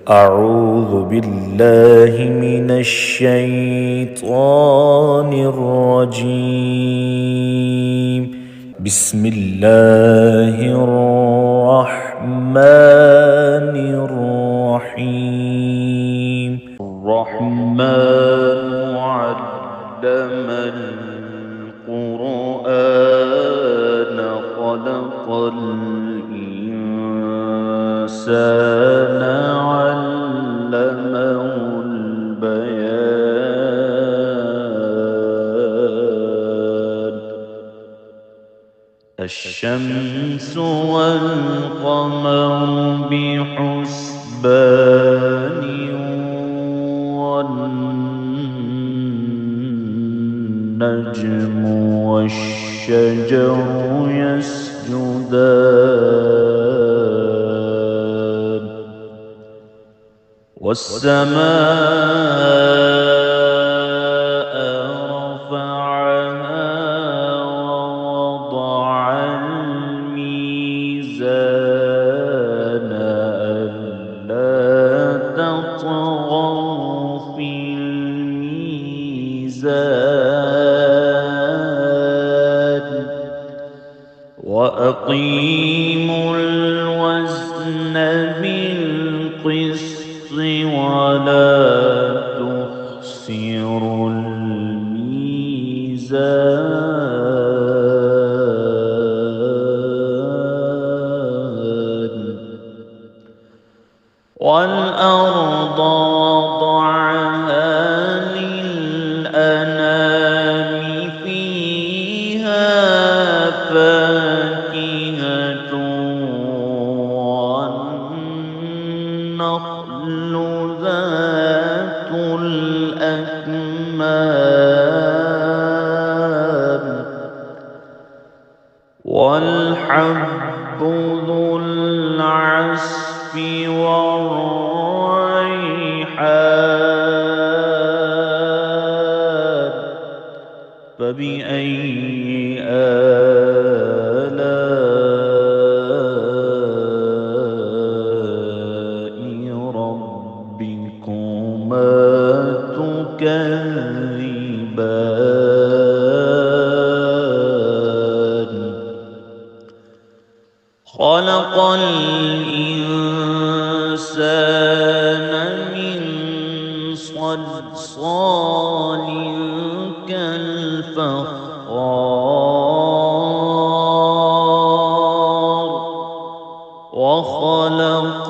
أعوذ بالله من الشيطان الرجيم. بسم الله الرحمن الرحيم. الرحمن علم القرآن خلق الإنسان علمه البيان. الشمس والقمر بحسبان والنجم والشجر يسجدان والسماء رفعها ووضع الميزان ألا تطغوا في الميزان وأقيموا الوزن بالقسط ولا تخسروا الميزان. والأرض وضعها للأنام فيها فاكهة والنخل ذات الأكمام والحب ذو العصف والريحان. فبأي آلاء ربكما تكذبان. خلق الإنسان من صلصال كالفخار وخلق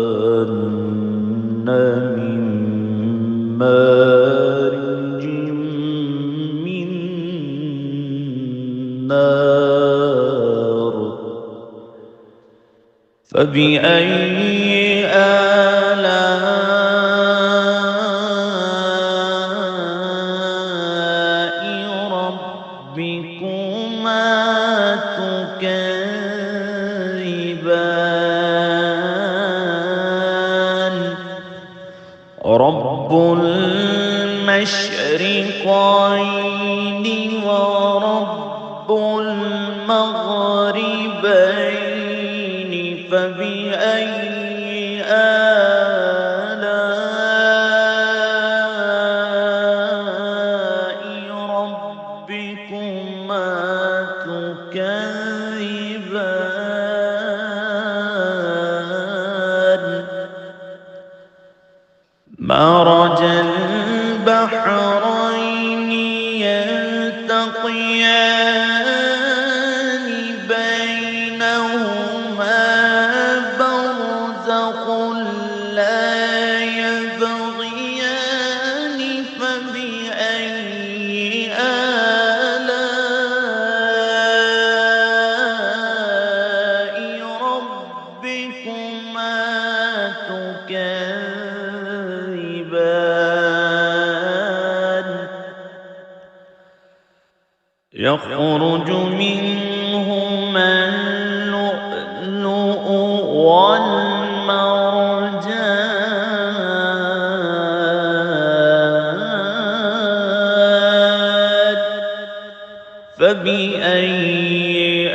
الجان من مارج من نار. فبأي آلاء ربكما تكذبان. رب المشرقين ورب المغربين. فبأي آلاء ربكما تكذبان. مرج البحرين يلتقيان بينهما برزخ لا يبغيان. فبأي آلاء ربكما تكذبان. يخرج منهما اللؤلؤ والمرجان. فبأي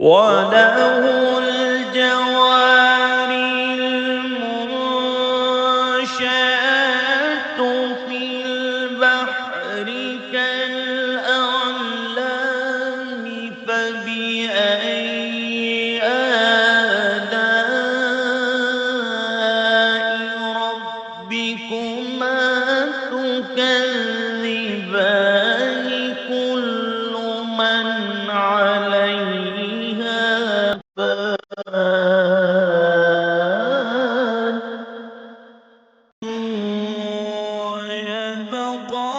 وله الجوار المنشآت في البحر كالأعلام فبأي آلاء ربكما تكذبان كل من عليها فان ويبقى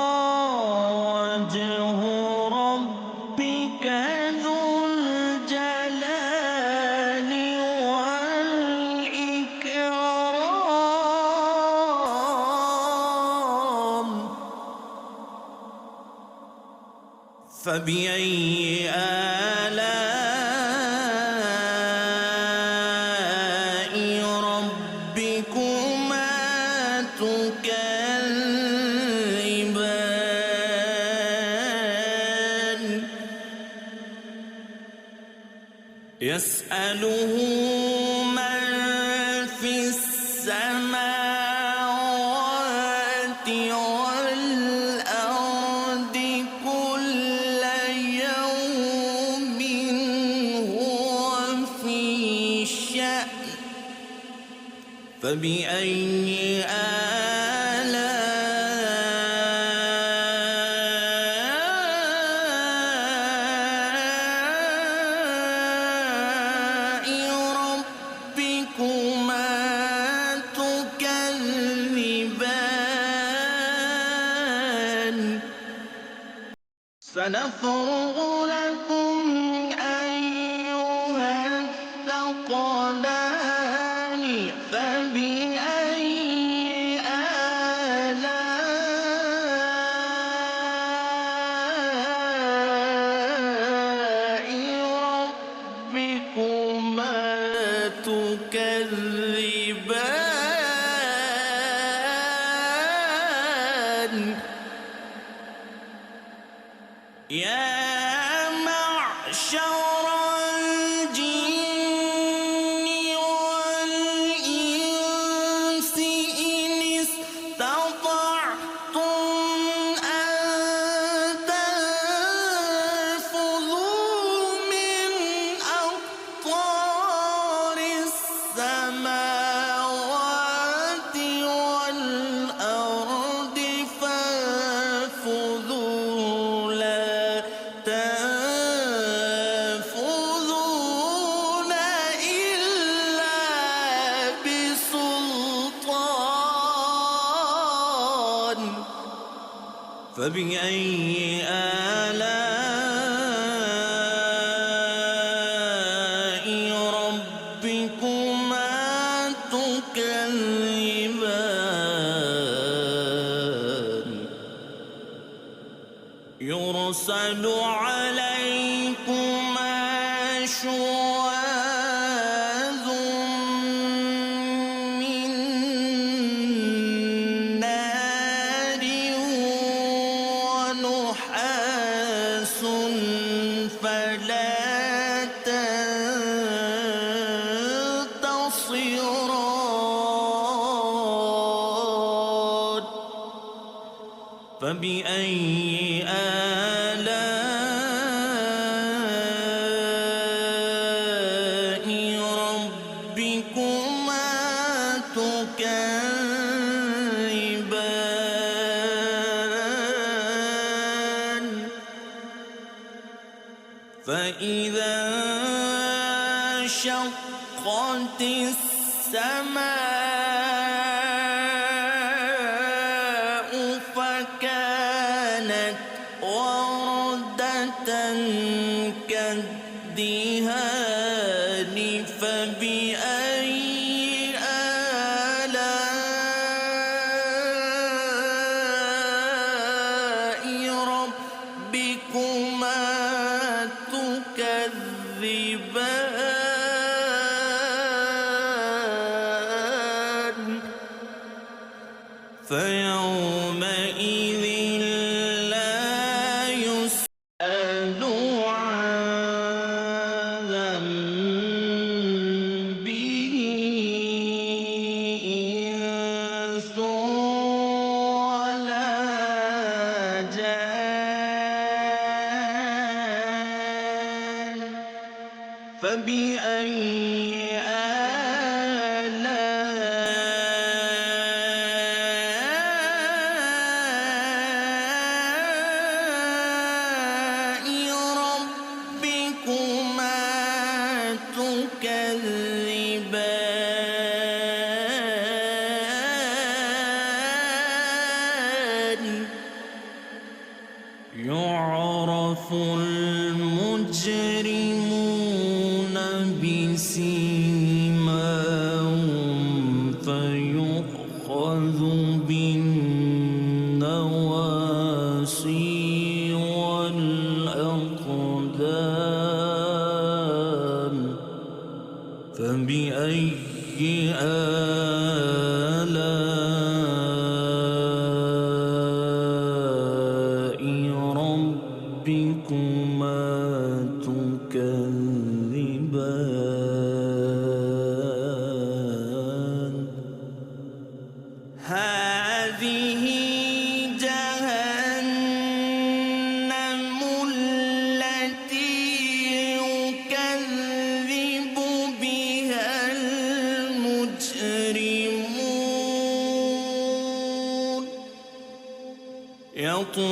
وجه ربك ذو الجلال والإكرام فبأي آلاء ربكما تكذبان يسأله من في السماوات والأرض كل يوم هو في شأن فبأي آلاء ربكما تكذبان سنفرغ لكم أيها الثقلان فبأي آلاء ربكما تكذبان يا معشر الجن والإنس إن استطعتم أن تنفذوا من أقطار السماوات والأرض فانفذوا لا تنفذون إلا بسلطان فبأي آلاء ربكما تكذبان يرسل عليكما شواظ من نار ونحاس فلا تنتصران فبأي آلاء ربكما تكذبان فإذا انشقت السماء فكانت وردة كالدهان فبأي آلاء ربكما تكذبان فيومئذ لا يسأل عن فبأي آلاء ربكما تكذبان يعرف المجرمون بسيماهم فيؤخذ بالنواصي والأقدام فبأي آلاء ربكما تكذبان هذه جهنم التي يكذب بها المجرمون يطوفون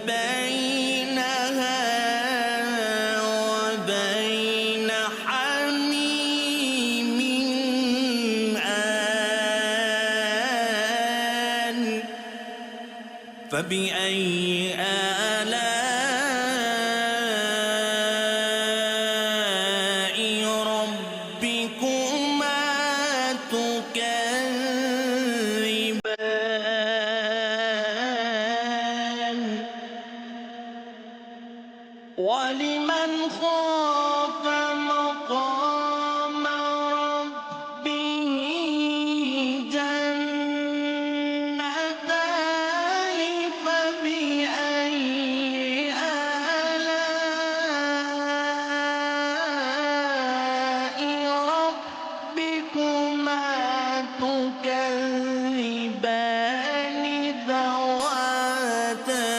بينها وبين حميم آن فبأي آلاء ربكما تكذبان ولمن خاف مقام ربه جنتان فبأي آلاء ربكما تكذبان ذواتا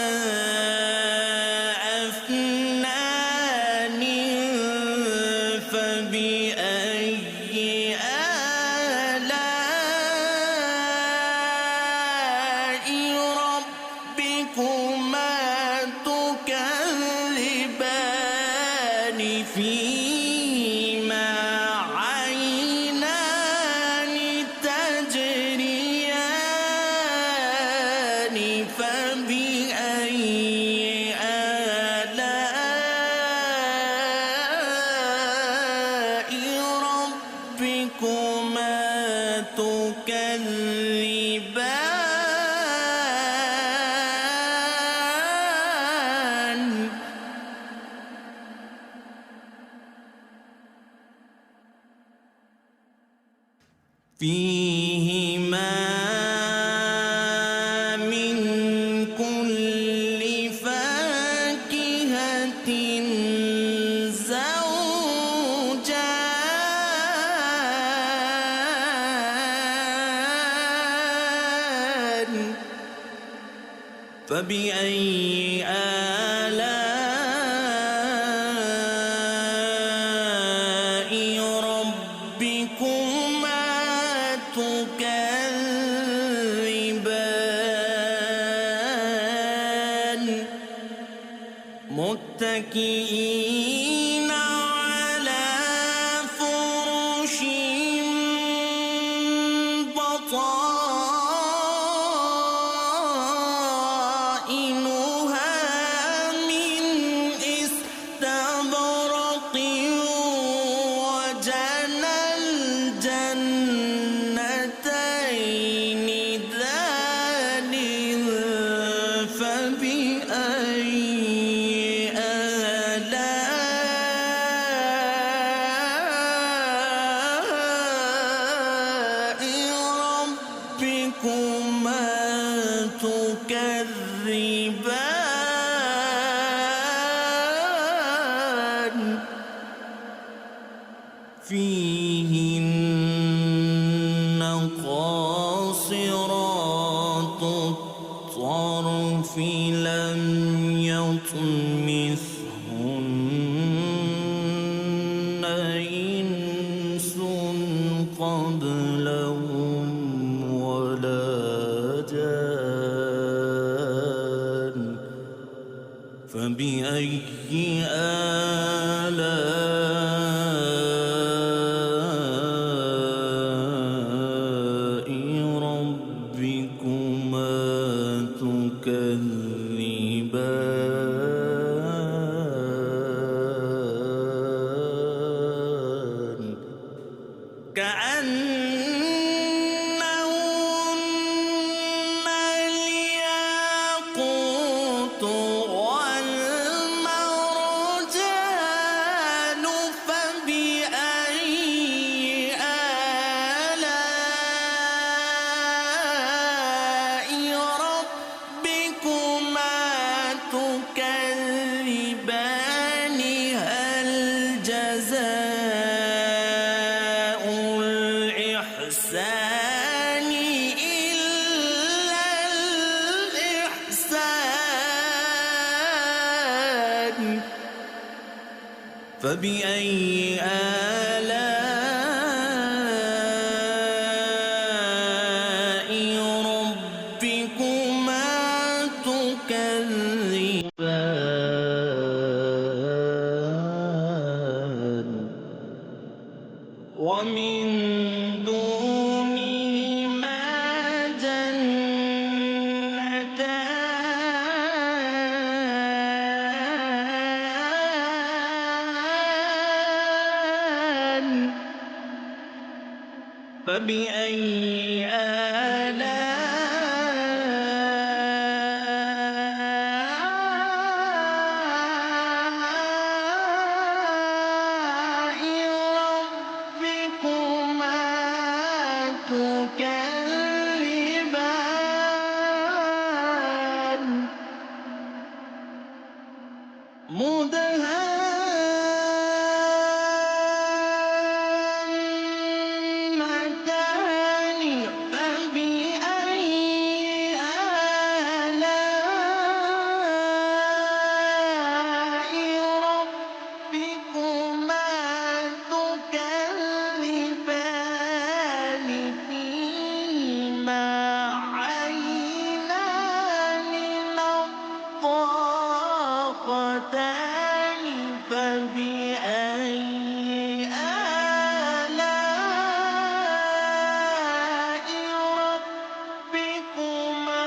أفنان فبأي آلاء ربكما تكذبان فيهما عينان تجريان فبأي آلاء ربكما تكذبان فيهما من كل فاكهة زوجان فبأي آلاء ربكما تكذبان متكئين على فرش بطائنها من استبرق وجنى الجنتين دان فبأي آلاء ربكما تكذبان فيهن قاصرات الطرف لم يطمثهن كأنهن الياقوت والمرجان فبأي آلاء ربكما تكذبان هل جزاء الإحسان إلا الإحسان فبأي آلاء ربكما تكذبان ومن دونهما جنتان فبأي آلاء ربكما تكذبان مدهامتان فبأي آلاء ربكما تكذبان فيهما عينان نضاختان فبأي آلاء ربكما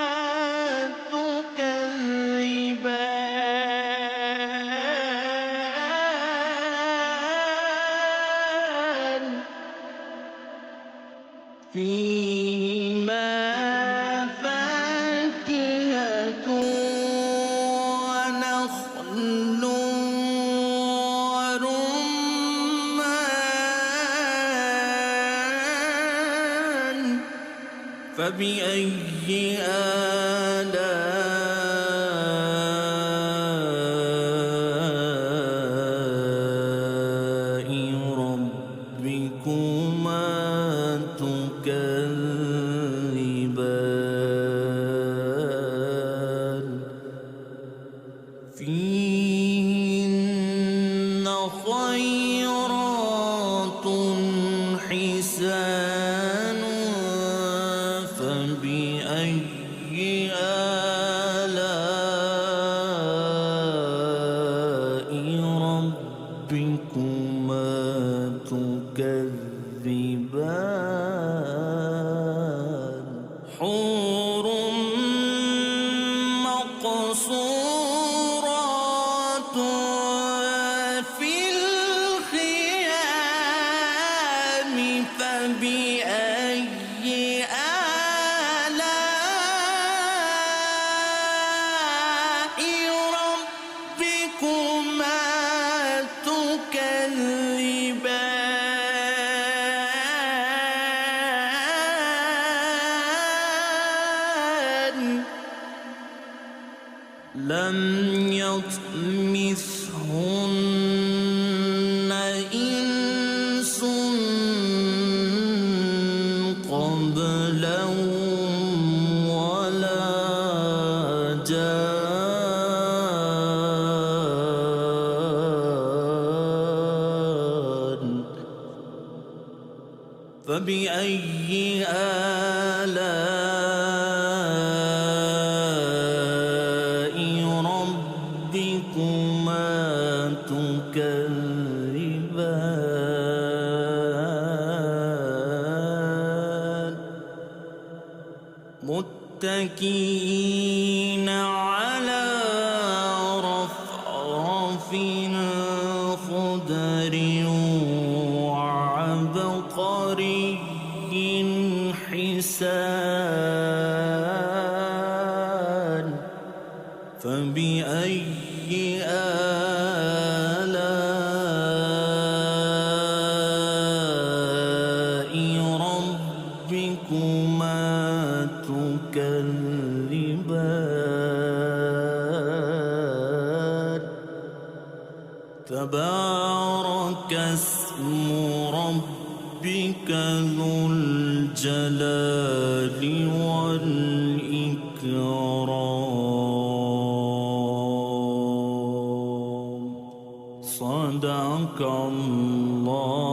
تكذبان فيهما فاكهة ونخل ورمان فبأي آلاء ربكما تكذبان فيهن خيرات حسان فبأي آلاء ربكما تكذبان حور مقصورات في الخيام فبأي آلاء ربكما تكذبان لم يطمثهن إنس قبلهم ولا جان فبأي آلاء ربكما تكذبان متكئين على رفرف خضر وعبقر تبارك اسم ربك ذو الجلال والإكرام. صدق الله